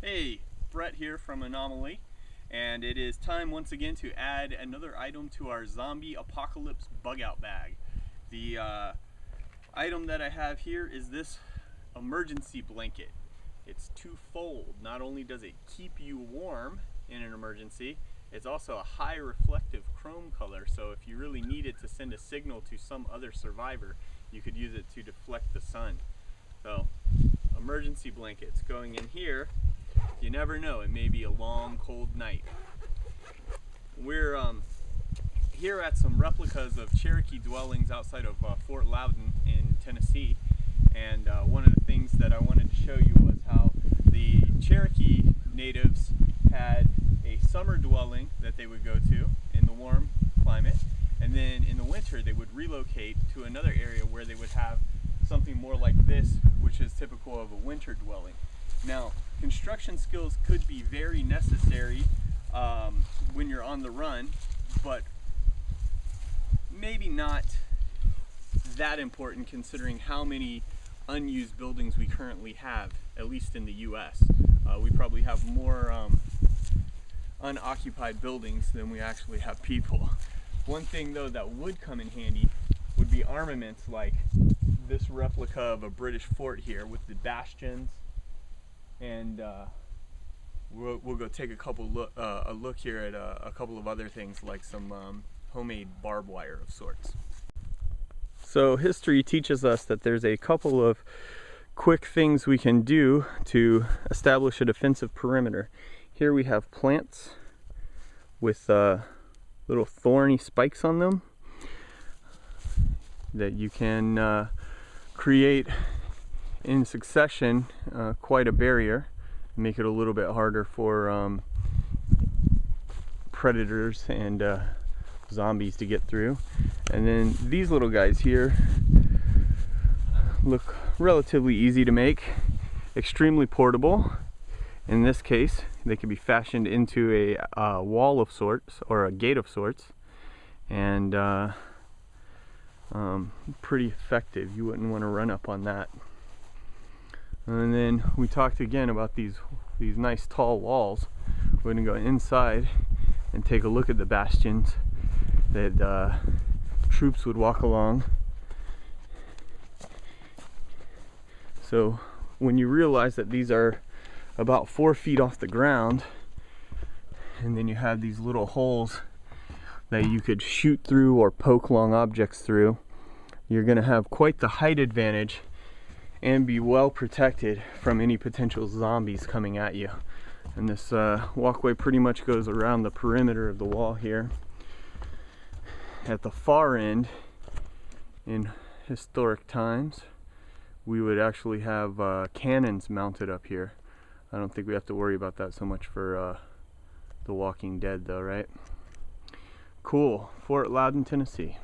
Hey, Brett here from Anomaly, and it is time once again to add another item to our zombie apocalypse bug out bag. The item that I have here is this emergency blanket. It's twofold. Not only does it keep you warm in an emergency, it's also a high reflective chrome color, so if you really needed to send a signal to some other survivor, you could use it to deflect the sun. So, emergency blankets going in here. You never know, it may be a long, cold night. We're here at some replicas of Cherokee dwellings outside of Fort Loudon in Tennessee, and one of the things that I wanted to show you was how the Cherokee natives had a summer dwelling that they would go to in the warm climate, and then in the winter they would relocate to another area where they would have something more like this, which is typical of a winter dwelling. Now, construction skills could be very necessary when you're on the run, but maybe not that important considering how many unused buildings we currently have, at least in the US. We probably have more unoccupied buildings than we actually have people. One thing though that would come in handy would be armaments like this replica of a British fort here with the bastions. And we'll go take a look here at a couple of other things like some homemade barbed wire of sorts. So history teaches us that there's a couple of quick things we can do to establish a defensive perimeter. Here we have plants with little thorny spikes on them that you can create in succession quite a barrier, make it a little bit harder for predators and zombies to get through. And then these little guys here look relatively easy to make, extremely portable. In this case, they can be fashioned into a wall of sorts or a gate of sorts, and pretty effective. You wouldn't want to run up on that. And then we talked again about these nice tall walls. We're going to go inside and take a look at the bastions that troops would walk along. So when you realize that these are about 4 feet off the ground, and then you have these little holes that you could shoot through or poke long objects through, you're going to have quite the height advantage and be well protected from any potential zombies coming at you. And this walkway pretty much goes around the perimeter of the wall here. At the far end, in historic times, we would actually have cannons mounted up here. I don't think we have to worry about that so much for The Walking Dead though, right? Cool. Fort Loudon, Tennessee.